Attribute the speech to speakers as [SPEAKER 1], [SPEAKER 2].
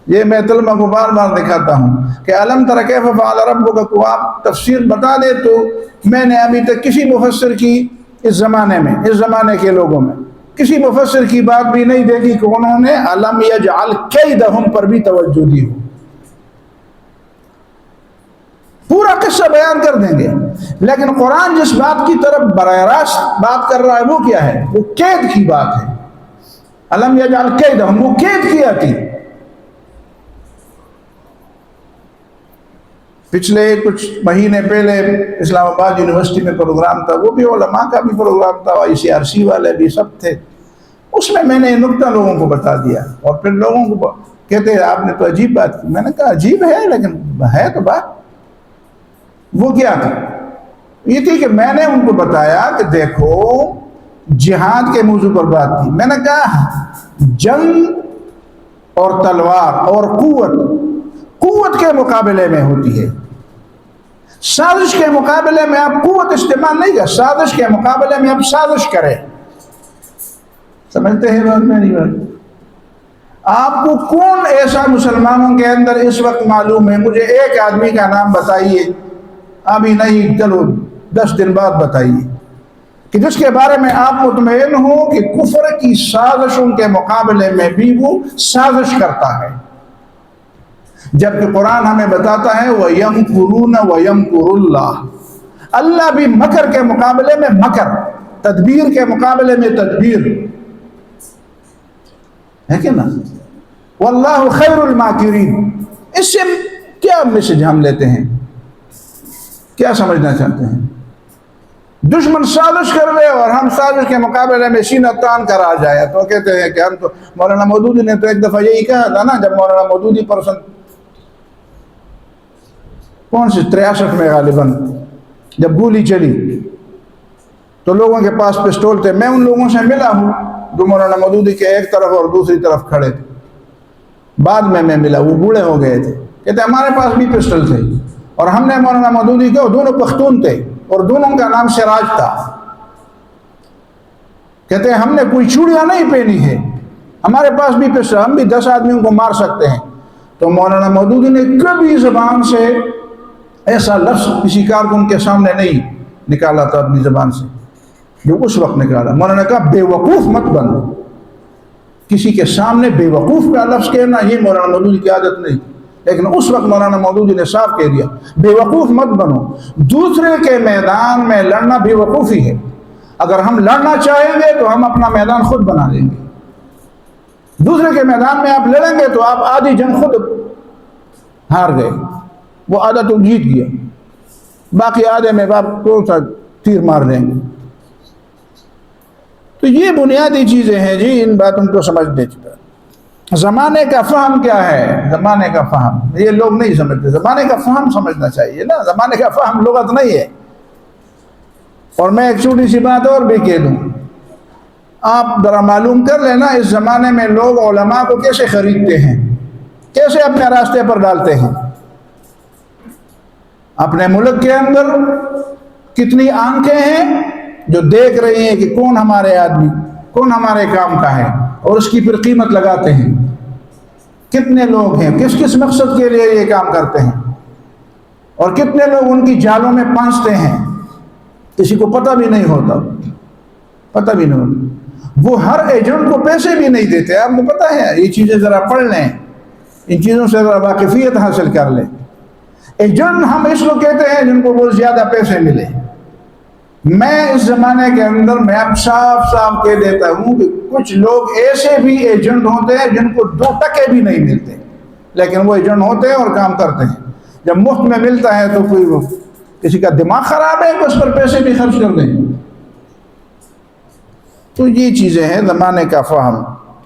[SPEAKER 1] یہ میں طلبہ کو بار بار دکھاتا ہوں کہ علم تر کیف فعل ربک کو آپ تفسیر بتا دے تو میں نے ابھی تک کسی مفسر کی اس زمانے کے لوگوں میں کسی مفسر کی بات بھی نہیں دیکھی کہ انہوں نے علم یجعل کیدہم پر بھی توجہ دی ہو. پورا قصہ بیان کر دیں گے، لیکن قرآن جس بات کی طرف براہ راست بات کر رہا ہے وہ کیا ہے؟ وہ قید کی بات ہے. علم یجعل کیدہم، وہ قید کیا تھی. پچھلے کچھ مہینے پہلے اسلام آباد یونیورسٹی میں پروگرام تھا، وہ بھی علماء کا بھی پروگرام تھا، ICRC والے بھی سب تھے. اس میں نے یہ نکتہ لوگوں کو بتا دیا، اور پھر لوگوں کو کہتے ہیں آپ نے تو عجیب بات کی. میں نے کہا عجیب ہے لیکن ہے تو بات. وہ کیا تھا؟ یہ تھی کہ میں نے ان کو بتایا کہ دیکھو جہاد کے موضوع پر بات کی. میں نے کہا جنگ اور تلوار اور قوت کے مقابلے میں ہوتی ہے. سازش کے مقابلے میں آپ قوت استعمال نہیں کر، سازش کے مقابلے میں آپ سازش کریں. سمجھتے ہیں بات میری بات؟ آپ کو کون ایسا مسلمانوں کے اندر اس وقت معلوم ہے؟ مجھے ایک آدمی کا نام بتائیے، ابھی نہیں، چلو 10 دن بعد بتائیے، کہ جس کے بارے میں آپ مطمئن ہوں کہ کفر کی سازشوں کے مقابلے میں بھی وہ سازش کرتا ہے. جبکہ قرآن ہمیں بتاتا ہے وَيَمْكُرُونَ وَيَمْكُرُ اللَّهُ، اللہ بھی مکر کے مقابلے میں مکر، تدبیر کے مقابلے میں تدبیر ہے کہ نا. وَاللَّهُ خَيْرُ الْمَاكِرِينَ. اس سے کیا میسج ہم لیتے ہیں؟ کیا سمجھنا چاہتے ہیں؟ دشمن سازش کر لے اور ہم سازش کے مقابلے میں سینہ تان کر آ جائے تو کہتے ہیں کہ ہم تو، مولانا مودودی نے تو ایک دفعہ یہی کہا تھا نا، جب مولانا مودودی پرسن کون سی 63 میں غالباً جب گولی چلی تو لوگوں کے پاس پسٹول تھے. میں ان لوگوں سے ملا ہوں جو مولانا مودودی کے ایک طرف اور دوسری طرف کھڑے تھے. بعد میں ملا، وہ بوڑھے ہو گئے تھے. کہتے ہمارے پاس بھی پسٹل تھے اور ہم نے مولانا مودودی کو، دونوں پختون تھے اور دونوں کا نام سراج تھا. کہتے ہیں ہم نے کوئی چوڑیاں نہیں پہنی ہے، ہمارے پاس بھی پسٹل، ہم بھی 10 آدمیوں کو مار سکتے ہیں. تو مولانا مودودی نے کبھی زبان سے ایسا لفظ کسی کارکن کے سامنے نہیں نکالا تھا اپنی زبان سے جو اس وقت نکالا. مولانا نے کہا بے وقوف مت بنو. کسی کے سامنے بے وقوف کا لفظ کہنا یہ مولانا مودودی کی عادت نہیں، لیکن اس وقت مولانا مودودی نے صاف کہہ دیا بے وقوف مت بنو. دوسرے کے میدان میں لڑنا بے وقوفی ہے. اگر ہم لڑنا چاہیں گے تو ہم اپنا میدان خود بنا لیں گے. دوسرے کے میدان میں آپ لڑیں گے تو آپ آدھی جنگ خود ہار گئے، وہ آدھا تو جیت گیا، باقی آدھے میں آپ کون سا تیر مار لیں گے. تو یہ بنیادی چیزیں ہیں جی، ان باتوں کو سمجھنے چاہیے. زمانے کا فہم کیا ہے؟ زمانے کا فہم یہ لوگ نہیں سمجھتے. زمانے کا فہم سمجھنا چاہیے نا. زمانے کا فہم لغت نہیں ہے. اور میں ایک چھوٹی سی بات اور بھی کہہ دوں، آپ ذرا معلوم کر لینا اس زمانے میں لوگ علماء کو کیسے خریدتے ہیں، کیسے اپنے راستے پر ڈالتے ہیں. اپنے ملک کے اندر کتنی آنکھیں ہیں جو دیکھ رہی ہیں کہ کون ہمارے آدمی، کون ہمارے کام کا ہے، اور اس کی پھر قیمت لگاتے ہیں. کتنے لوگ ہیں، کس کس مقصد کے لیے یہ کام کرتے ہیں، اور کتنے لوگ ان کی جالوں میں پھنستے ہیں، کسی کو پتہ بھی نہیں ہوتا. وہ ہر ایجنٹ کو پیسے بھی نہیں دیتے. آپ کو پتہ ہے، یہ چیزیں ذرا پڑھ لیں، ان چیزوں سے ذرا واقفیت حاصل کر لیں. ایجنٹ ہم اس کو کہتے ہیں جن کو بہت زیادہ پیسے ملے. میں اس زمانے کے اندر میں اب صاف کہہ دیتا ہوں کہ کچھ لوگ ایسے بھی ایجنٹ ہوتے ہیں جن کو 2 ٹکے بھی نہیں ملتے، لیکن وہ ایجنٹ ہوتے ہیں اور کام کرتے ہیں. جب مفت میں ملتا ہے تو کوئی کسی کا دماغ خراب ہے کہ اس پر پیسے بھی خرچ کر دیں. تو یہ چیزیں ہیں زمانے کا فہم.